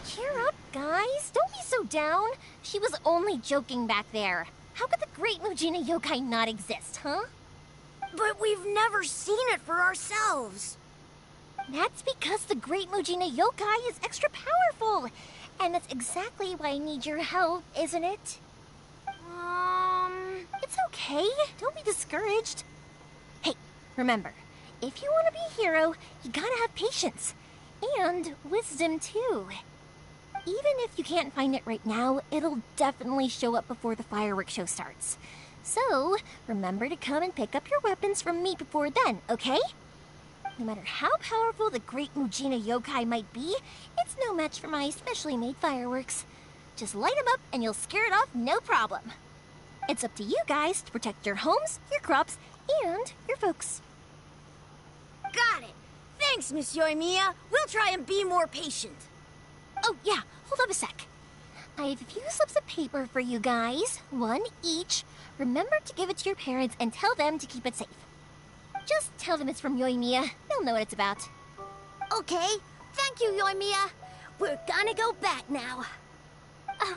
Cheer up, guys. Don't be so down. She was only joking back there. How could the Great Mujina Yokai not exist, huh? But we've never seen it for ourselves. That's because the Great Mujina Yokai is extra powerful. And that's exactly why I need your help, isn't it? It's okay. Don't be discouraged. Hey, remember, if you want to be a hero, you gotta have patience. And wisdom, too. Even if you can't find it right now, it'll definitely show up before the fireworks show starts. So, remember to come and pick up your weapons from me before then, okay? No matter how powerful the Great Mujina Yokai might be, it's no match for my specially made fireworks. Just light them up and you'll scare it off no problem. It's up to you guys to protect your homes, your crops, and your folks. Got it. Thanks, Miss Yoimiya. We'll try and be more patient. Oh, yeah. Hold up a sec. I have a few slips of paper for you guys. One each. Remember to give it to your parents and tell them to keep it safe. Just tell them it's from Yoimiya. They'll know what it's about. Okay. Thank you, Yoimiya. We're gonna go back now. Oh,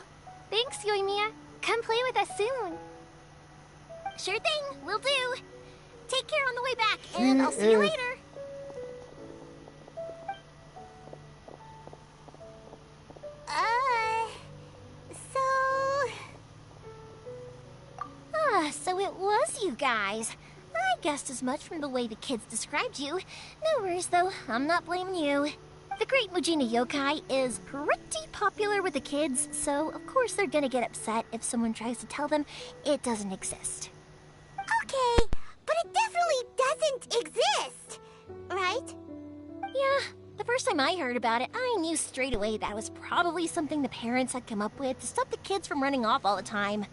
thanks, Yoimiya. Come play with us soon. Sure thing. Will do. Take care on the way back, and I'll see you later. So it was you guys. I guessed as much from the way the kids described you. No worries, though. I'm not blaming you. The Great Mujina Yokai is pretty popular with the kids, so of course they're gonna get upset if someone tries to tell them it doesn't exist. Okay, but it definitely doesn't exist, right? Yeah, the first time I heard about it, I knew straight away that it was probably something the parents had come up with to stop the kids from running off all the time.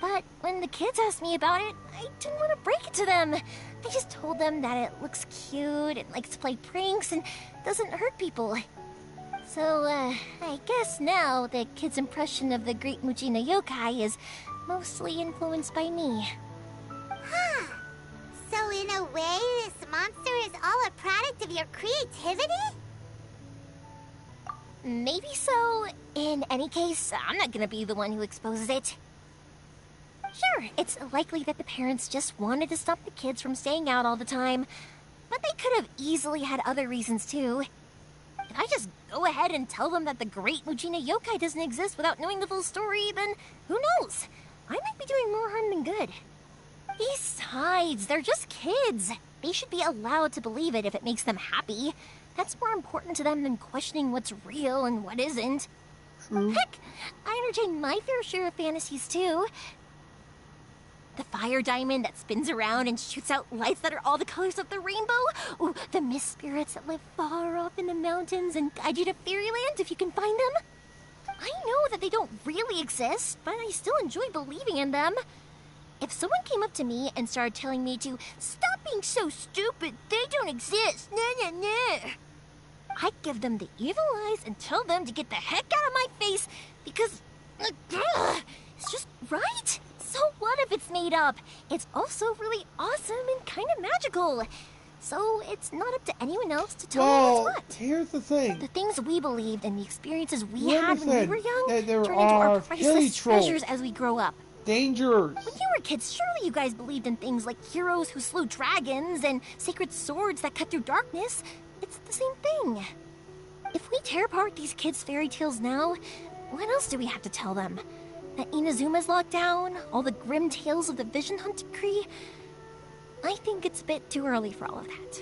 But when the kids asked me about it, I didn't want to break it to them. I just told them that it looks cute and likes to play pranks and doesn't hurt people. So, I guess now the kids' impression of the Great Mujina Yokai is mostly influenced by me. Huh. So in a way, this monster is all a product of your creativity? Maybe so. In any case, I'm not gonna be the one who exposes it. Sure, it's likely that the parents just wanted to stop the kids from staying out all the time, but they could have easily had other reasons too. If I just go ahead and tell them that the Great Mujina Yokai doesn't exist without knowing the full story, then who knows? I might be doing more harm than good. Besides, they're just kids. They should be allowed to believe it if it makes them happy. That's more important to them than questioning what's real and what isn't. Heck, I entertain my fair share of fantasies too. The fire diamond that spins around and shoots out lights that are all the colors of the rainbow. Ooh, the mist spirits that live far off in the mountains and guide you to fairyland if you can find them. I know that they don't really exist, but I still enjoy believing in them. If someone came up to me and started telling me to stop being so stupid, they don't exist, I'd give them the evil eyes and tell them to get the heck out of my face because it's just right. So what if it's made up? It's also really awesome and kind of magical. So it's not up to anyone else to tell me what's what. Here's the thing. The things we believed and the experiences we had when we were young there turn into our priceless trolls. treasures as we grow up. Dangers. When you were kids, surely you guys believed in things like heroes who slew dragons and sacred swords that cut through darkness. It's the same thing. If we tear apart these kids' fairy tales now, what else do we have to tell them? That Inazuma's locked down? All the grim tales of the Vision Hunt decree? I think it's a bit too early for all of that.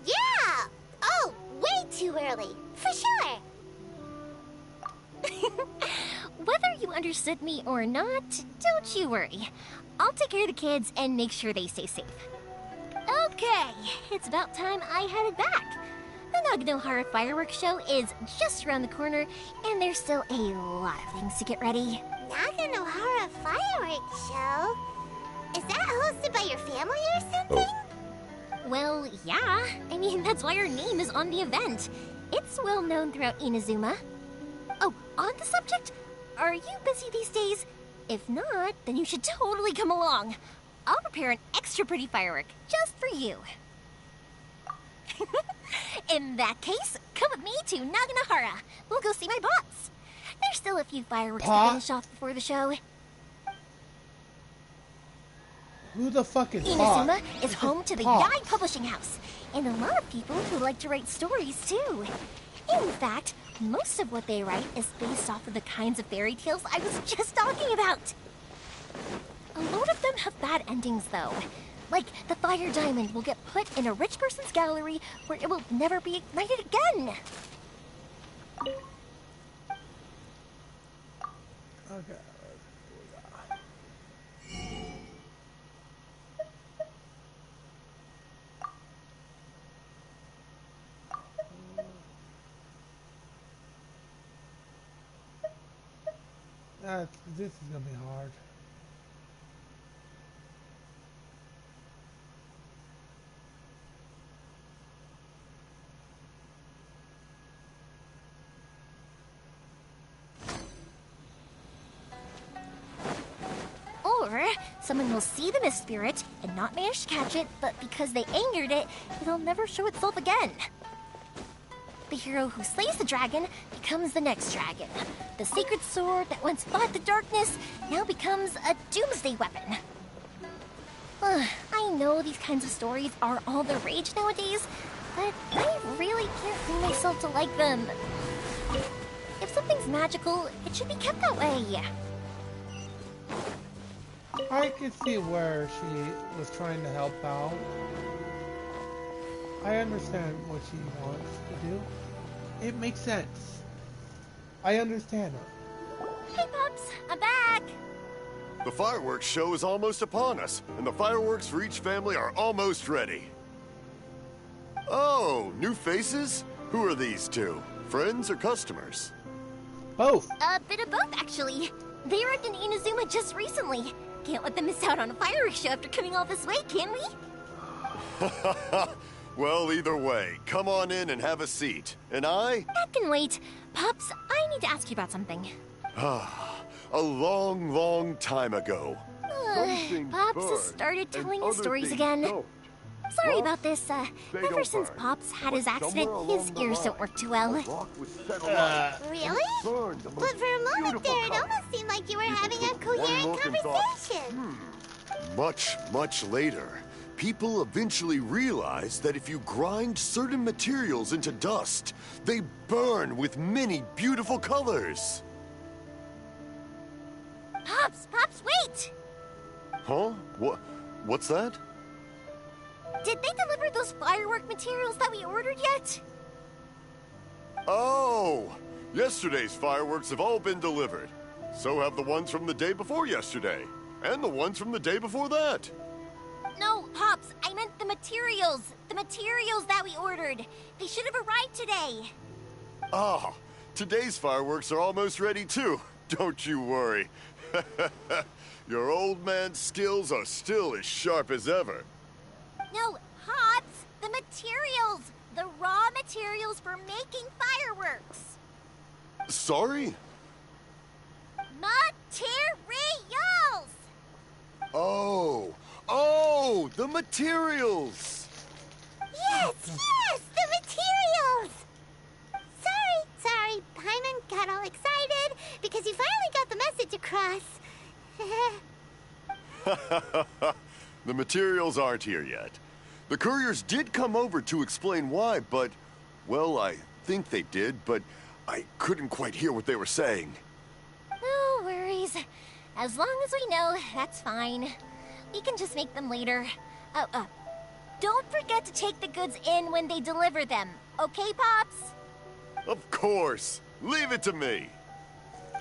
Yeah! Oh, way too early. For sure. Whether you understood me or not, don't you worry. I'll take care of the kids and make sure they stay safe. Okay, it's about time I headed back. The Naganohara fireworks show is just around the corner, and there's still a lot of things to get ready. Naganohara fireworks show? Is that hosted by your family or something? Well, yeah. I mean, that's why our name is on the event. It's well known throughout Inazuma. Oh, on the subject, are you busy these days? If not, then you should totally come along. I'll prepare an extra pretty firework just for you. In that case, come with me to Naganahara. We'll go see my bots. There's still a few fireworks to finish off before the show. Who the fuck is Inazuma is home to the Yai Publishing House, and a lot of people who like to write stories too. In fact, most of what they write is based off of the kinds of fairy tales I was just talking about. A lot of them have bad endings though. Like, the fire diamond will get put in a rich person's gallery where it will never be ignited again. Okay. This is gonna be hard. Or someone will see the mist spirit and not manage to catch it, but because they angered it, it'll never show itself again. The hero who slays the dragon becomes the next dragon. The sacred sword that once fought the darkness now becomes a doomsday weapon. I know these kinds of stories are all the rage nowadays, but I really can't bring myself to like them. If something's magical, it should be kept that way. I can see where she was trying to help out. I understand what she wants to do. It makes sense. I understand her. Hey, Pops, I'm back. The fireworks show is almost upon us, and the fireworks for each family are almost ready. Oh, new faces? Who are these two? Friends or customers? Both. A bit of both, actually. They arrived in Inazuma just recently. Can't let them miss out on a fireworks show after coming all this way, can we? Well, either way, come on in and have a seat. And I? That can wait. Pops, I need to ask you about something. A long, long time ago. Pops has started telling his stories again. Sorry about this. Ever since Pops had his accident, his ears don't work too well. Really? But for a moment there, it almost seemed like you were having a coherent conversation. Much, much later, people eventually realized that if you grind certain materials into dust, they burn with many beautiful colors. Pops, wait! Huh? What's that? Did they deliver those firework materials that we ordered yet? Oh! Yesterday's fireworks have all been delivered. So have the ones from the day before yesterday. And the ones from the day before that. No, Pops, I meant the materials. The materials that we ordered. They should have arrived today. Ah, today's fireworks are almost ready too. Don't you worry. Your old man's skills are still as sharp as ever. No, Pops, the materials. The raw materials for making fireworks. Sorry? Materials! Oh, the materials! Yes, the materials! Sorry, Paimon got all excited because you finally got the message across. The materials aren't here yet. The couriers did come over to explain why, but, well, I think they did, but I couldn't quite hear what they were saying. No worries. As long as we know, that's fine. We can just make them later. Don't forget to take the goods in when they deliver them. Okay, Pops? Of course. Leave it to me.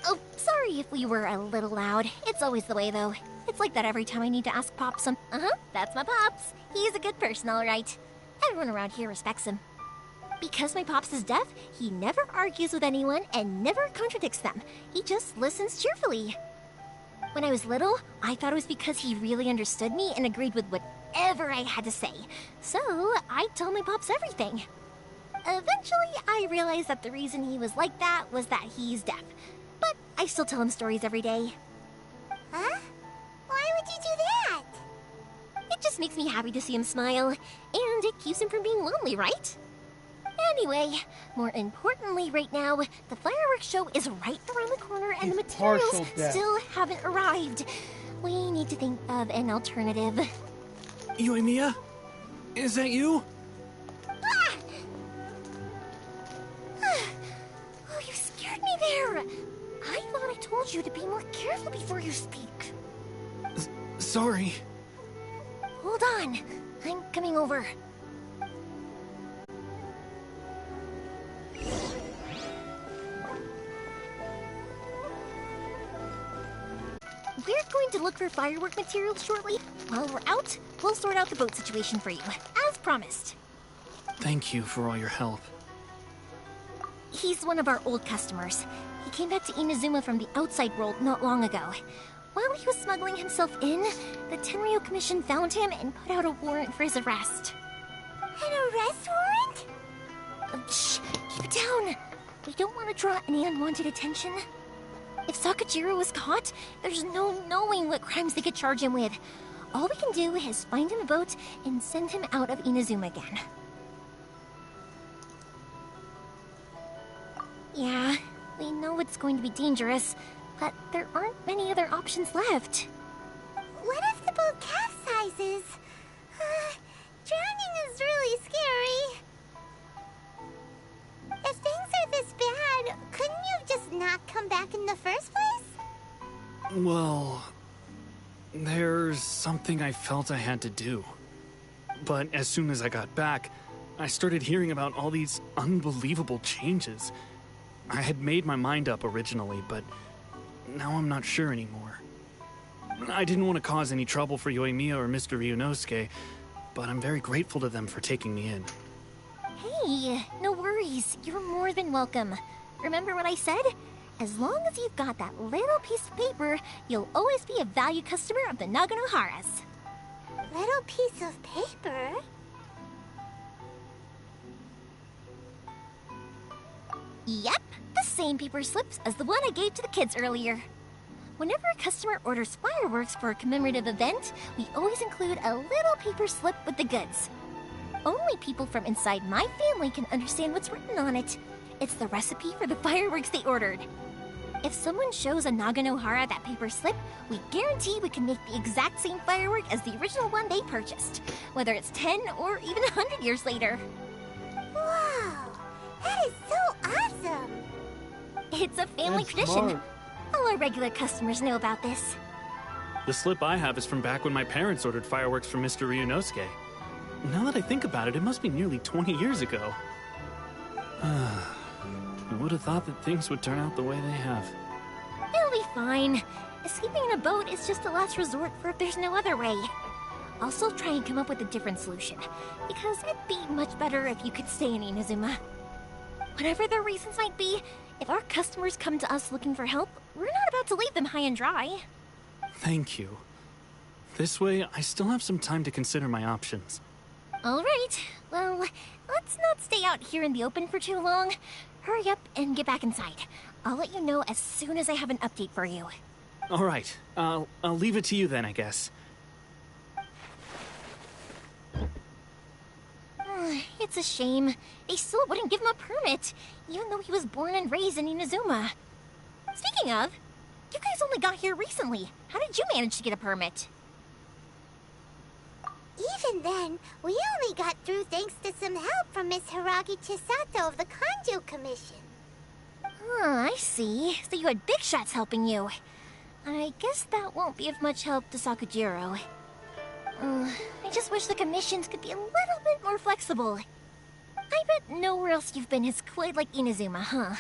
Oh, sorry if we were a little loud. It's always the way, though. It's like that every time I need to ask Pops some... that's my Pops. He's a good person, all right. Everyone around here respects him. Because my Pops is deaf, he never argues with anyone and never contradicts them. He just listens cheerfully. When I was little, I thought it was because he really understood me and agreed with whatever I had to say. So, I told my Pops everything. Eventually, I realized that the reason he was like that was that he's deaf. But I still tell him stories every day. just makes me happy to see him smile, and it keeps him from being lonely, right? Anyway, more importantly right now, the fireworks show is right around the corner and the materials still haven't arrived. We need to think of an alternative. Yoimiya? Is that you? Ah! Oh, you scared me there! I thought I told you to be more careful before you speak. Sorry. Hold on, I'm coming over. We're going to look for firework materials shortly. While we're out, we'll sort out the boat situation for you, as promised. Thank you for all your help. He's one of our old customers. He came back to Inazuma from the outside world not long ago. While he was smuggling himself in, the Tenryo Commission found him and put out a warrant for his arrest. An arrest warrant? Shh, keep it down. We don't want to draw any unwanted attention. If Sakujirou was caught, there's no knowing what crimes they could charge him with. All we can do is find him a boat and send him out of Inazuma again. Yeah, we know it's going to be dangerous, but there aren't many other options left. What if the boat capsizes? Drowning is really scary. If things are this bad, couldn't you just not come back in the first place? Well, there's something I felt I had to do. But as soon as I got back, I started hearing about all these unbelievable changes. I had made my mind up originally, but now I'm not sure anymore. I didn't want to cause any trouble for Yoimiya or Mr. Ryunosuke, but I'm very grateful to them for taking me in. Hey, no worries. You're more than welcome. Remember what I said? As long as you've got that little piece of paper, you'll always be a valued customer of the Naganoharas. Little piece of paper? Yep, the same paper slips as the one I gave to the kids earlier. Whenever a customer orders fireworks for a commemorative event, we always include a little paper slip with the goods. Only people from inside my family can understand what's written on it. It's the recipe for the fireworks they ordered. If someone shows a Naganohara that paper slip, we guarantee we can make the exact same firework as the original one they purchased, whether it's 10 or even 100 years later. Wow, that is so awesome! It's a family That's tradition. smart. All our regular customers know about this. The slip I have is from back when my parents ordered fireworks from Mr. Ryunosuke. Now that I think about it, it must be nearly 20 years ago. I would have thought that things would turn out the way they have. It'll be fine. Escaping in a boat is just a last resort for if there's no other way. I'll still try and come up with a different solution, because it'd be much better if you could stay in Inazuma. Whatever their reasons might be, if our customers come to us looking for help, we're not about to leave them high and dry. Thank you. This way, I still have some time to consider my options. All right. Well, let's not stay out here in the open for too long. Hurry up and get back inside. I'll let you know as soon as I have an update for you. All right, I'll leave it to you then, I guess. It's a shame. They still wouldn't give him a permit, even though he was born and raised in Inazuma. Speaking of, you guys only got here recently. How did you manage to get a permit? Even then, we only got through thanks to some help from Miss Hiragi Chisato of the Kanjo Commission. I see. So you had big shots helping you. I guess that won't be of much help to Sakujirou. I just wish the commissions could be a little bit more flexible. I bet nowhere else you've been is quite like Inazuma, huh?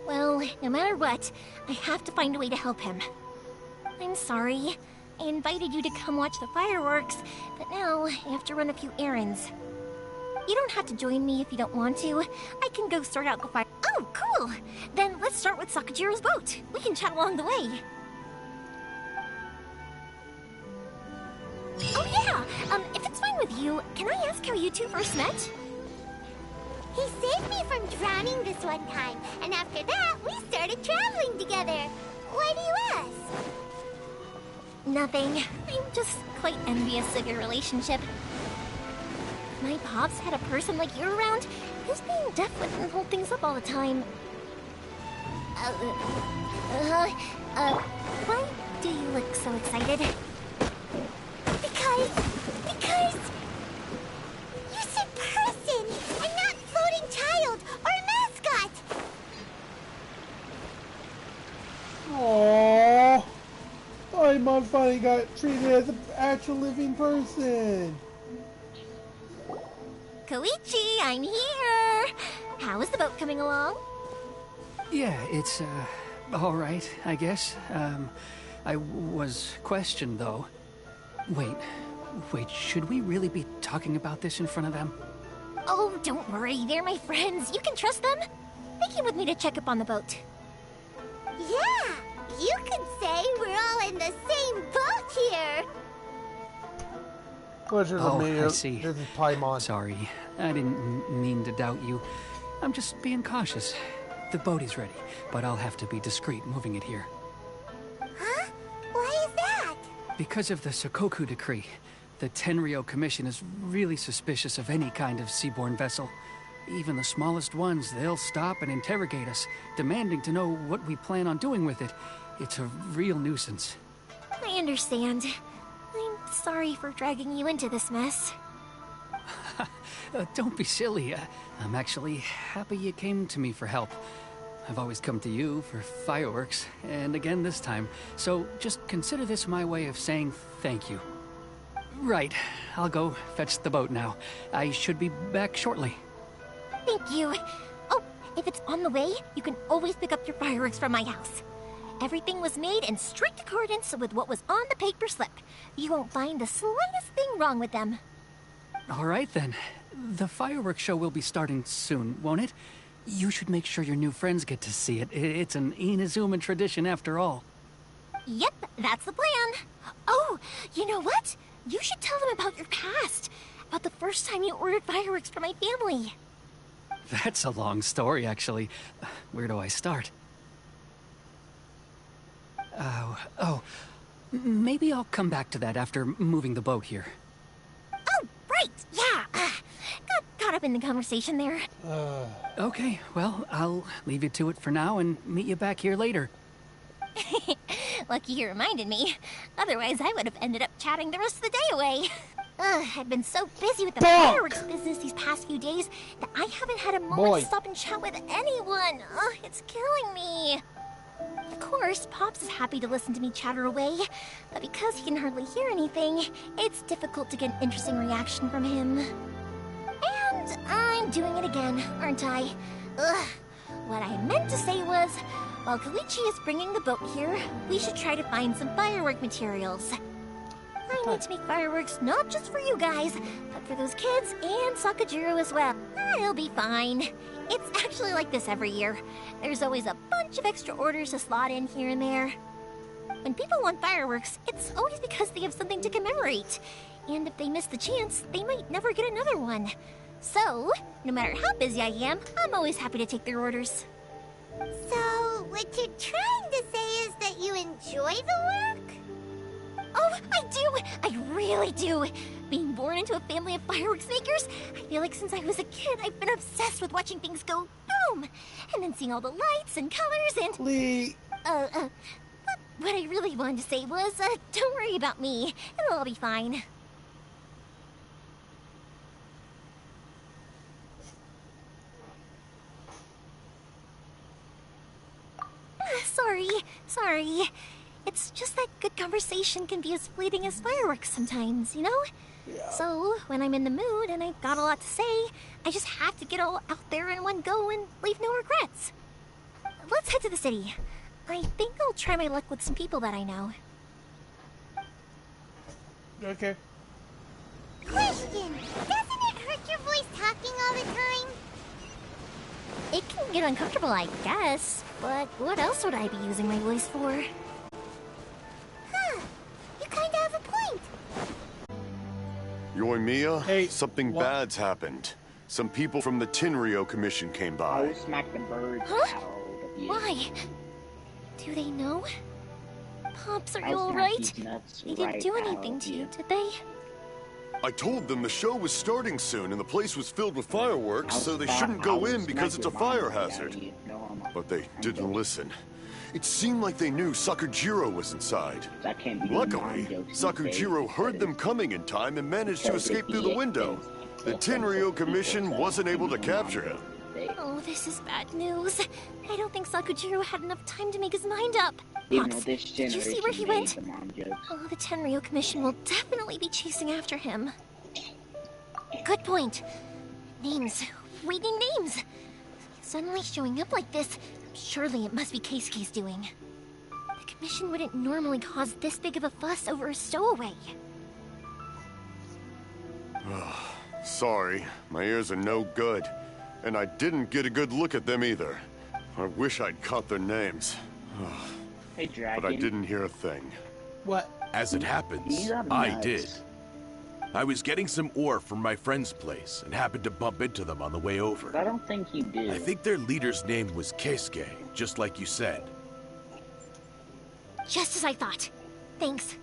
Well, no matter what, I have to find a way to help him. I'm sorry. I invited you to come watch the fireworks, but now I have to run a few errands. You don't have to join me if you don't want to. I can go sort out the fire. Oh, cool! Then let's start with Sakujirou's boat. We can chat along the way. Oh yeah! If it's fine with you, can I ask how you two first met? He saved me from drowning this one time, and after that, we started traveling together. Why do you ask? Nothing. I'm just quite envious of your relationship. If my pops had a person like you around, his being deaf wouldn't hold things up all the time. Why do you look so excited? Because you said person and not floating child or mascot. Aww. Paimon finally got treated as an actual living person. Koichi, I'm here! How is the boat coming along? Yeah, it's, all right, I guess. I was questioned, though. Wait, should we really be talking about this in front of them? Oh, don't worry, they're my friends. You can trust them. They came with me to check up on the boat. Yeah, you could say we're all in the same boat here. Pleasure to meet you. I see. This is Paimon. Sorry, I didn't mean to doubt you. I'm just being cautious. The boat is ready, but I'll have to be discreet moving it here. Huh? Why is that? Because of the Sakoku decree, the Tenryou Commission is really suspicious of any kind of seaborne vessel. Even the smallest ones, they'll stop and interrogate us, demanding to know what we plan on doing with it. It's a real nuisance. I understand. I'm sorry for dragging you into this mess. Don't be silly. I'm actually happy you came to me for help. I've always come to you for fireworks, and again this time, so just consider this my way of saying thank you. Right, I'll go fetch the boat now. I should be back shortly. Thank you. Oh, if it's on the way, you can always pick up your fireworks from my house. Everything was made in strict accordance with what was on the paper slip. You won't find the slightest thing wrong with them. All right then. The fireworks show will be starting soon, won't it? You should make sure your new friends get to see it. It's an Inazuma tradition after all. Yep, that's the plan. Oh, you know what? You should tell them about your past. About the first time you ordered fireworks for my family. That's a long story, actually. Where do I start? Maybe I'll come back to that after moving the boat here. Oh, right, yeah. Got caught up in the conversation there. Okay, well, I'll leave you to it for now and meet you back here later. Lucky you reminded me. Otherwise, I would have ended up chatting the rest of the day away. I've been so busy with the fireworks business these past few days that I haven't had a moment to stop and chat with anyone. It's killing me. Of course, Pops is happy to listen to me chatter away, but because he can hardly hear anything, it's difficult to get an interesting reaction from him. And I'm doing it again, aren't I? What I meant to say was, while Koichi is bringing the boat here, we should try to find some firework materials. I need to make fireworks not just for you guys, but for those kids and Sakujirou as well. It'll be fine. It's actually like this every year. There's always a bunch of extra orders to slot in here and there. When people want fireworks, it's always because they have something to commemorate. And if they miss the chance, they might never get another one. So, no matter how busy I am, I'm always happy to take their orders. So, what you're trying to say is that you enjoy the work? Oh, I do! I really do! Being born into a family of fireworks makers, I feel like since I was a kid, I've been obsessed with watching things go boom! And then seeing all the lights and colors and... But what I really wanted to say was, don't worry about me. It'll all be fine. Sorry. It's just that good conversation can be as fleeting as fireworks sometimes, you know? Yeah. So, when I'm in the mood and I've got a lot to say, I just have to get all out there in one go and leave no regrets. Let's head to the city. I think I'll try my luck with some people that I know. Okay. Question! Doesn't it hurt your voice talking all the time? It can get uncomfortable, I guess. But what else would I be using my voice for? Huh. You kinda have a point. Yoimiya, Hey, something what? bad's happened. Some people from the Tenryou Commission came by. I'll smack the birds Huh? out of you. Why? Do they know? Pops, are I you was gonna alright? teach nuts They didn't right do out anything of to you, you. did they? I told them the show was starting soon and the place was filled with fireworks, so they shouldn't go in because it's a fire hazard. But they didn't listen. It seemed like they knew Sakujirou was inside. That can't be Luckily, Sakujirou heard them coming in time and managed to escape through the window. The Tenryou Commission wasn't able to capture him. Oh, this is bad news. I don't think Sakujirou had enough time to make his mind up. Even though Pops, this did you see where he generation went? made the mom jokes. Oh, the Tenryou Commission will definitely be chasing after him. Good point. Names. We need names. Suddenly showing up like this, surely it must be Keisuke's doing. The Commission wouldn't normally cause this big of a fuss over a stowaway. Sorry, my ears are no good. And I didn't get a good look at them either. I wish I'd caught their names. Hey, Dragon. But I didn't hear a thing. What? As it happens, These are I nuts. did. I was getting some ore from my friend's place and happened to bump into them on the way over. I don't think he did. I think their leader's name was Keisuke, just like you said. Just as I thought. Thanks.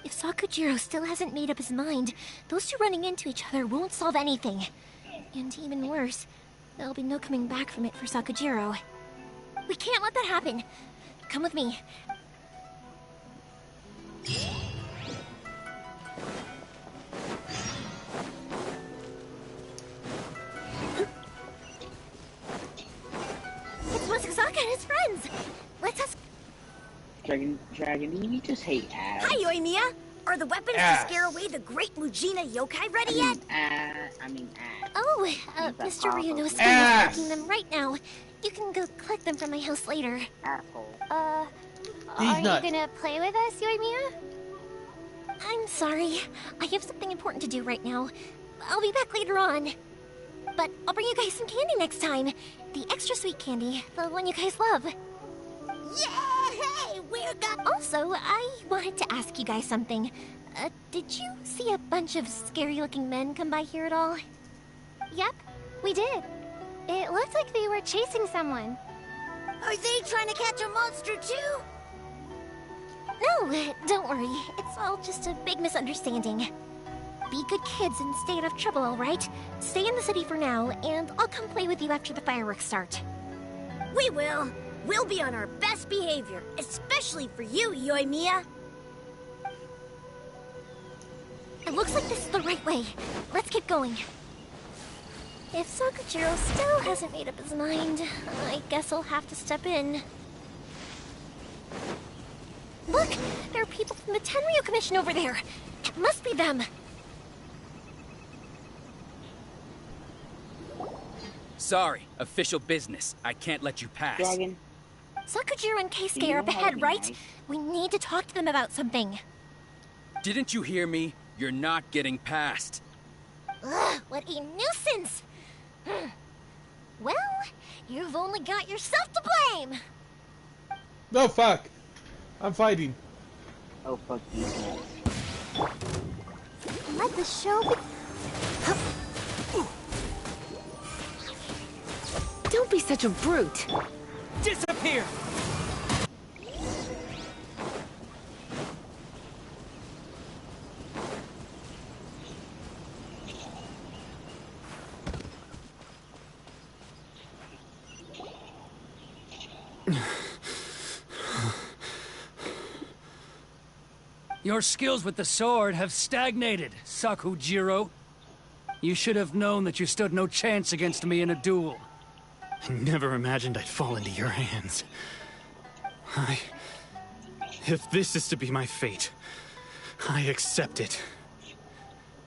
If Sakujirou still hasn't made up his mind, those two running into each other won't solve anything. And even worse, there'll be no coming back from it for Sakujirou. We can't let that happen. Come with me. It's Masazaka and his friends. Let's ask. Dragon, do you just hate ass? Hi, Yoimiya! Are the weapons Ass. to scare away the great Mujina yokai ready yet? Ass. Oh, That Mr. pop-up Ryunosuke is ass. making them right now. You can go collect them from my house later. Asshole. Are nuts. you gonna play with us, Yoimiya? I'm sorry. I have something important to do right now. I'll be back later on. But I'll bring you guys some candy next time. The extra sweet candy, the one you guys love. Yay! We're got. Also, I wanted to ask you guys something. Did you see a bunch of scary-looking men come by here at all? Yep, we did. It looked like they were chasing someone. Are they trying to catch a monster too? No, don't worry. It's all just a big misunderstanding. Be good kids and stay out of trouble, all right? Stay in the city for now, and I'll come play with you after the fireworks start. We will. We'll be on our best behavior, especially for you, Yoimiya. It looks like this is the right way. Let's keep going. If Sakujirou still hasn't made up his mind, I guess I'll have to step in. Look! There are people from the Tenryou Commission over there! It must be them! Sorry, official business. I can't let you pass. Dragon. Sakujirou and Do Keisuke you are up know how to ahead, be right? nice? We need to talk to them about something. Didn't you hear me? You're not getting past. Ugh, what a nuisance! Well, you've only got yourself to blame! No, fuck. I'm fighting. Oh, fuck these nuts. Let the show be... Don't be such a brute. Disappear! Your skills with the sword have stagnated, Sakujirou. You should have known that you stood no chance against me in a duel. I never imagined I'd fall into your hands. If this is to be my fate, I accept it.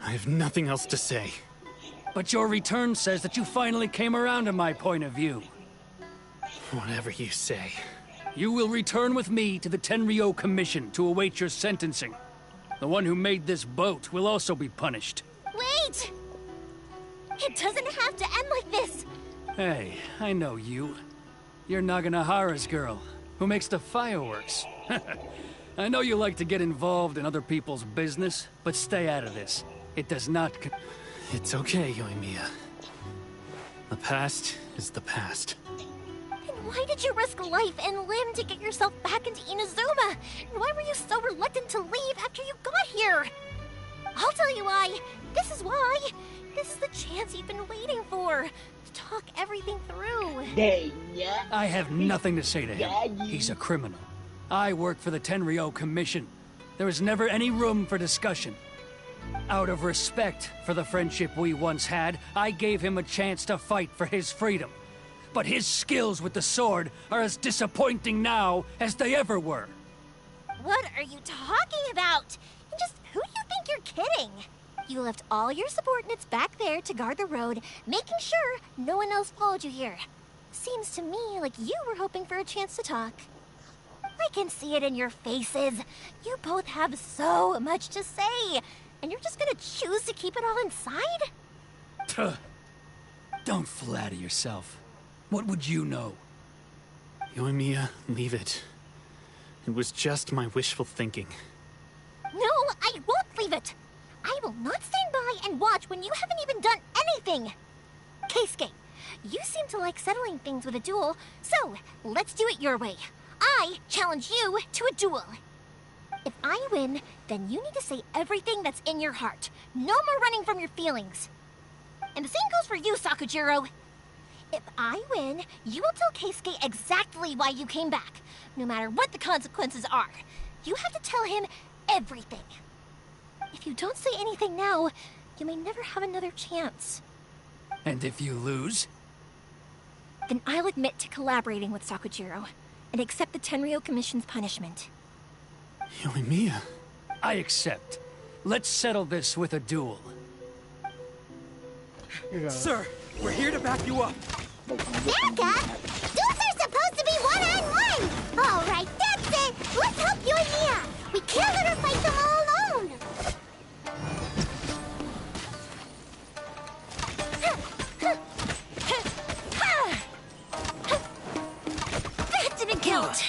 I have nothing else to say. But your return says that you finally came around to my point of view. Whatever you say. You will return with me to the Tenryou Commission to await your sentencing. The one who made this boat will also be punished. Wait! It doesn't have to end like this! Hey, I know you. You're Naganahara's girl, who makes the fireworks. I know you like to get involved in other people's business, but stay out of this. It does not It's okay, Yoimiya. The past is the past. Then Why did you risk life and limb to get yourself back into Inazuma? And why were you so reluctant to leave after you got here? I'll tell you why. This is why. This is the chance you've been waiting for. To talk everything through. I have nothing to say to him. He's a criminal. I work for the Tenryou Commission. There was never any room for discussion. Out of respect for the friendship we once had, I gave him a chance to fight for his freedom. But his skills with the sword are as disappointing now as they ever were. What are you talking about? And just who do you think you're kidding? You left all your subordinates back there to guard the road, making sure no one else followed you here. Seems to me like you were hoping for a chance to talk. I can see it in your faces. You both have so much to say, and you're just gonna choose to keep it all inside? Tuh. Don't flatter yourself. What would you know? Yoimiya, leave it. It was just my wishful thinking. No, I won't leave it. I will not stand by and watch when you haven't even done anything. Keisuke, you seem to like settling things with a duel, so let's do it your way. I challenge you to a duel. If I win, then you need to say everything that's in your heart. No more running from your feelings. And the same goes for you, Sakujirou. If I win, you will tell Keisuke exactly why you came back, no matter what the consequences are. You have to tell him everything. If you don't say anything now, you may never have another chance. And if you lose? Then I'll admit to collaborating with Sakujirou and accept the Tenryou Commission's punishment. Yoimiya. I accept. Let's settle this with a duel. Sir, we're here to back you up. Becca? Duels are supposed to be one-on-one! Alright, that's it! Let's help Yoimiya! We can't let her fight them all alone! That didn't count!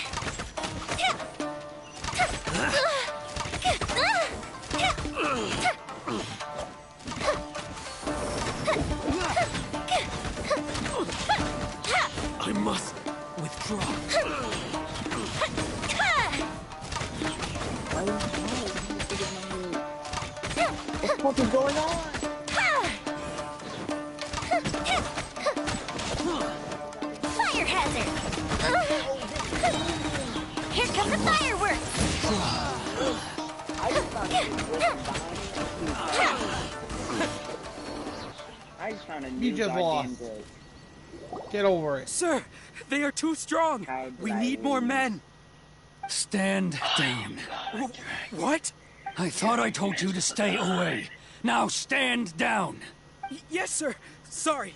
I must withdraw. What is going on? Fire hazard! Here come the fireworks! I just found a new You just goddamn lost. grove. Get over it. Sir, they are too strong. How did We I need more lose? men. Stand down. What? I thought I told you to stay away. Now stand down. Yes, sir. Sorry.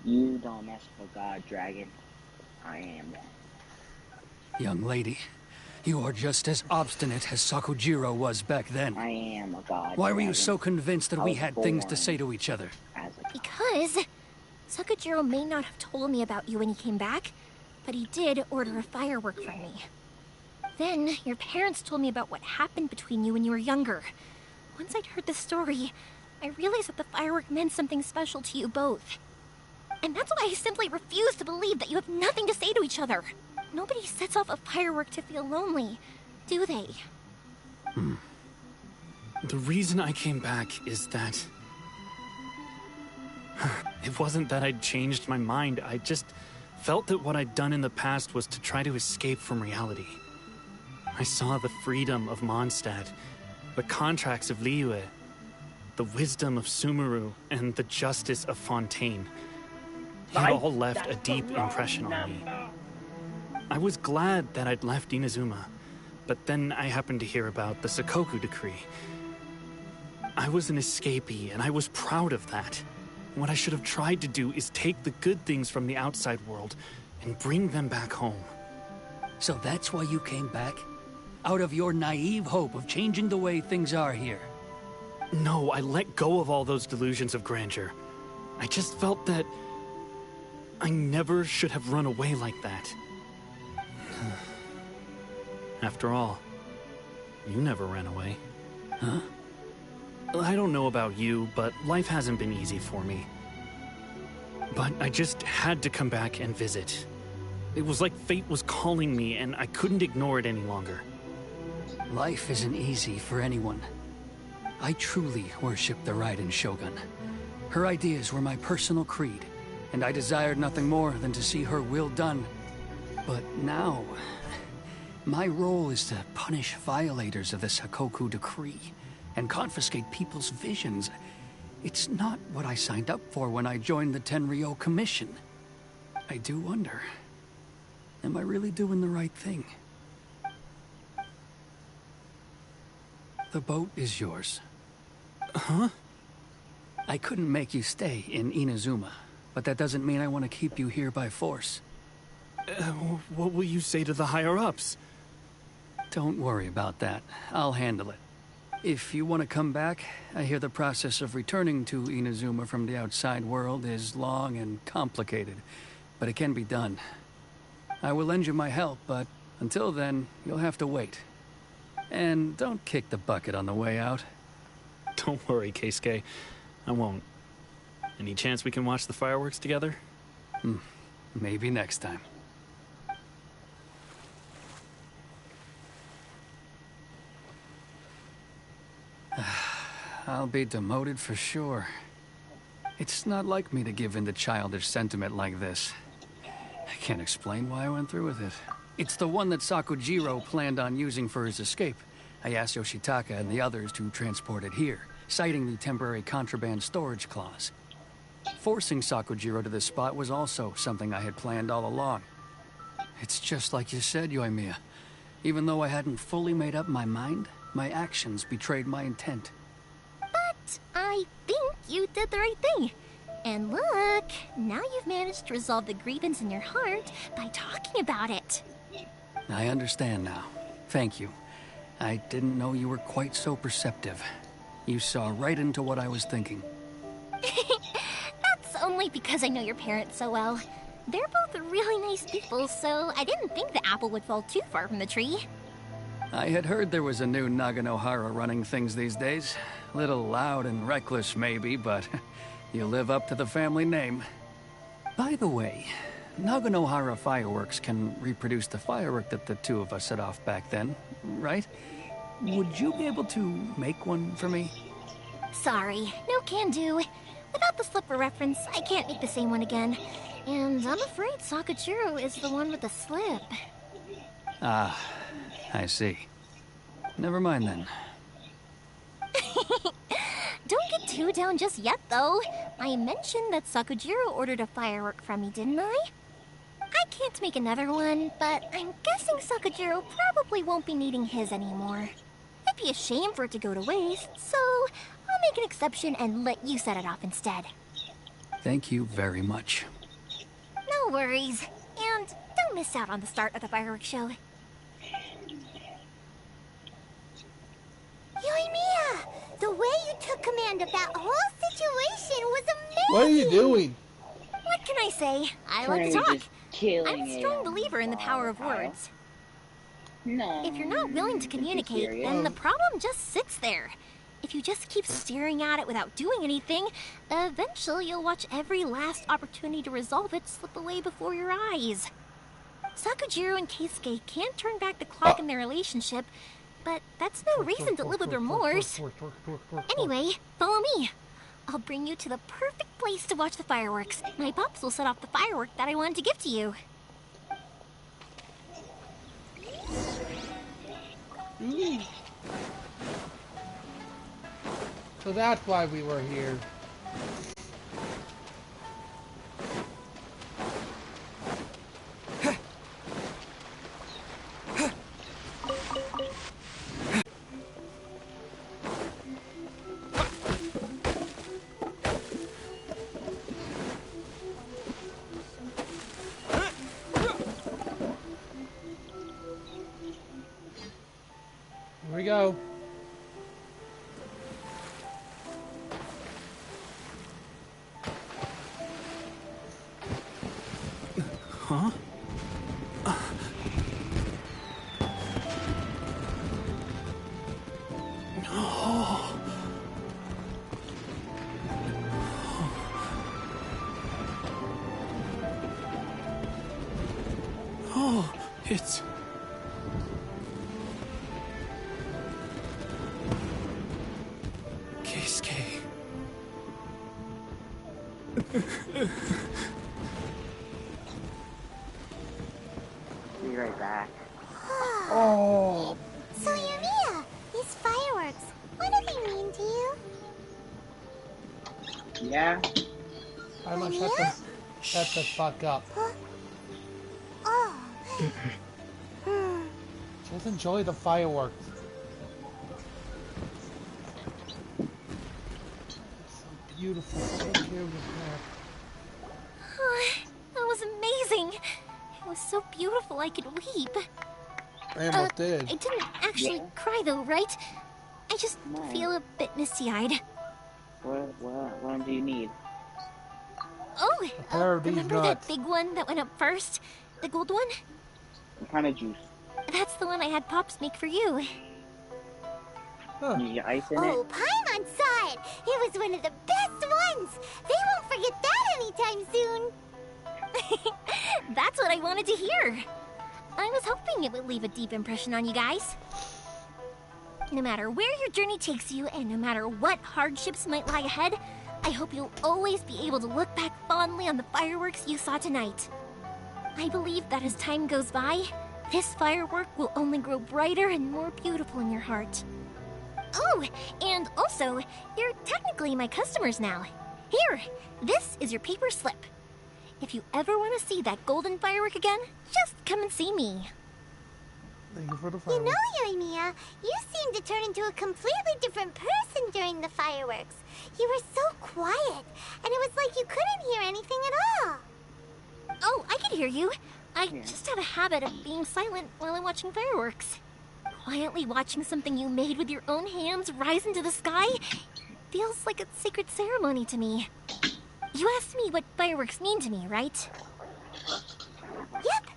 You don't mess with a god dragon. I am one. Young lady, you are just as obstinate as Sakujirou was back then. I am a god Why were you dragon. so convinced that I we was had things to born say to each other? as a god. Because Sakujirou may not have told me about you when he came back, but he did order a firework from me. Then your parents told me about what happened between you when you were younger. Once I'd heard the story, I realized that the firework meant something special to you both. And that's why I simply refuse to believe that you have nothing to say to each other. Nobody sets off a firework to feel lonely, do they? The reason I came back is that... It wasn't that I'd changed my mind, I just felt that what I'd done in the past was to try to escape from reality. I saw the freedom of Mondstadt, the contracts of Liyue, the wisdom of Sumeru, and the justice of Fontaine. It all left a deep impression on me. I was glad that I'd left Inazuma, but then I happened to hear about the Sakoku decree. I was an escapee, and I was proud of that. What I should have tried to do is take the good things from the outside world and bring them back home. So that's why you came back? Out of your naive hope of changing the way things are here? No, I let go of all those delusions of grandeur. I just felt that I never should have run away like that. After all, you never ran away. Huh? I don't know about you, but life hasn't been easy for me. But I just had to come back and visit, It was like fate was calling me, and I couldn't ignore it any longer. Life isn't easy for anyone. I truly worship the Raiden Shogun. Her ideas were my personal creed, and I desired nothing more than to see her will done. But now, my role is to punish violators of the Sakoku decree and confiscate people's visions. It's not what I signed up for when I joined the Tenryo Commission. I do wonder, am I really doing the right thing? The boat is yours. Huh? I couldn't make you stay in Inazuma, but that doesn't mean I want to keep you here by force. What will you say to the higher-ups? Don't worry about that. I'll handle it. If you want to come back, I hear the process of returning to Inazuma from the outside world is long and complicated, but it can be done. I will lend you my help, but until then, you'll have to wait. And don't kick the bucket on the way out. Don't worry, Keisuke. I won't. Any chance we can watch the fireworks together? Maybe next time. I'll be demoted for sure. It's not like me to give in to childish sentiment like this. I can't explain why I went through with it. It's the one that Sakujirou planned on using for his escape. I asked Yoshitaka and the others to transport it here, citing the temporary contraband storage clause. Forcing Sakujirou to this spot was also something I had planned all along. It's just like you said, Yoimiya. Even though I hadn't fully made up my mind, my actions betrayed my intent. But I think you did the right thing. And look, now you've managed to resolve the grievance in your heart by talking about it. I understand now. Thank you. I didn't know you were quite so perceptive. You saw right into what I was thinking. That's only because I know your parents so well. They're both really nice people, so I didn't think the apple would fall too far from the tree. I had heard there was a new Naganohara running things these days. Little loud and reckless, maybe, but you live up to the family name. By the way, Naganohara fireworks can reproduce the firework that the two of us set off back then, right? Would you be able to make one for me? Sorry, no can do. Without the slipper reference, I can't make the same one again. And I'm afraid Sakujirou is the one with the slip. Ah, I see. Never mind then. Don't get too down just yet, though. I mentioned that Sakujirou ordered a firework from me, didn't I? I can't make another one, but I'm guessing Sakujirou probably won't be needing his anymore. It'd be a shame for it to go to waste, so I'll make an exception and let you set it off instead. Thank you very much. No worries. And don't miss out on the start of the fireworks show. Yoimiya! The way you took command of that whole situation was amazing! What are you doing? What can I say? I like to talk. I'm a strong believer in the power of words. No. If you're not willing to communicate, then the problem just sits there. If you just keep staring at it without doing anything, eventually you'll watch every last opportunity to resolve it slip away before your eyes. Sakujirou and Keisuke can't turn back the clock in their relationship, but that's no reason to live with remorse. Anyway, follow me. I'll bring you to the perfect place to watch the fireworks. My pups will set off the firework that I wanted to give to you. So that's why we were here. Here we go. Huh? It's... Keisuke. Be right back. Oh. So, Yoimiya, these fireworks, what do they mean to you? Yeah? I must shut the fuck up. Oh. Just enjoy the fireworks. It's so beautiful. So cute with hair. Oh, that was amazing. It was so beautiful I could weep. I almost did. I didn't actually cry though, right? I just feel a bit misty-eyed. What do you need? Oh, A pair of these remember nuts. that big one that went up first? The gold one? What kind of juice? That's the one I had Pops make for you. Huh. You get ice in it? Oh, Paimon saw it! It was one of the best ones! They won't forget that anytime soon! That's what I wanted to hear. I was hoping it would leave a deep impression on you guys. No matter where your journey takes you, and no matter what hardships might lie ahead, I hope you'll always be able to look back fondly on the fireworks you saw tonight. I believe that as time goes by, this firework will only grow brighter and more beautiful in your heart. Oh, and also, you're technically my customers now. Here, this is your paper slip. If you ever want to see that golden firework again, just come and see me. Thank you for the You fireworks. know, Yoimiya, you seemed to turn into a completely different person during the fireworks. You were so quiet, and it was like you couldn't hear anything at all. Oh, I can hear you. I just have a habit of being silent while I'm watching fireworks. Quietly watching something you made with your own hands rise into the sky feels like a sacred ceremony to me. You asked me what fireworks mean to me, right? Yep.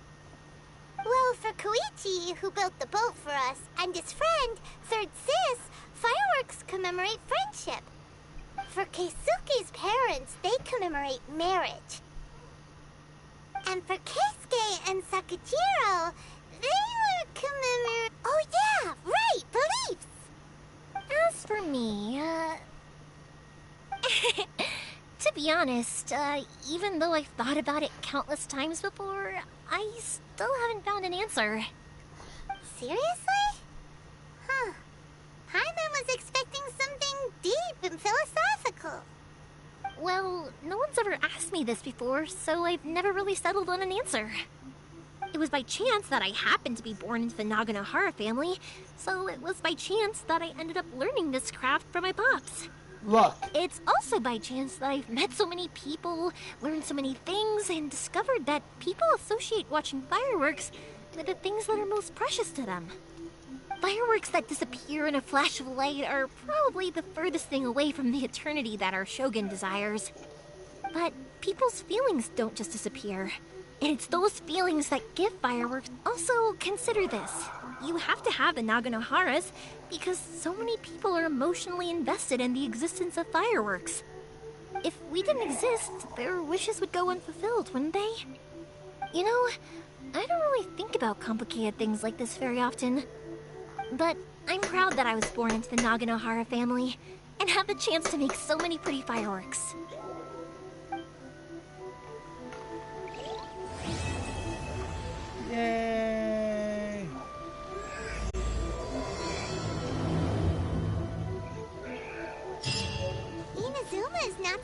Well, for Koichi, who built the boat for us, and his friend, Third Sis, fireworks commemorate friendship. For Keisuke's parents, they commemorate marriage. And for Keisuke and Sakujirou, they were commemorate... Oh yeah, right, beliefs! As for me, to be honest, even though I've thought about it countless times before, I still haven't found an answer. Seriously? Huh. Paimon was expecting something deep and philosophical. Well, no one's ever asked me this before, so I've never really settled on an answer. It was by chance that I happened to be born into the Naganohara family, so it was by chance that I ended up learning this craft from my pops. Look. It's also by chance that I've met so many people, learned so many things, and discovered that people associate watching fireworks with the things that are most precious to them. Fireworks that disappear in a flash of light are probably the furthest thing away from the eternity that our shogun desires. But people's feelings don't just disappear. And it's those feelings that give fireworks. Also, consider this. You have to have the Naganoharas because so many people are emotionally invested in the existence of fireworks. If we didn't exist, their wishes would go unfulfilled, wouldn't they? You know, I don't really think about complicated things like this very often. But I'm proud that I was born into the Naganohara family and have the chance to make so many pretty fireworks.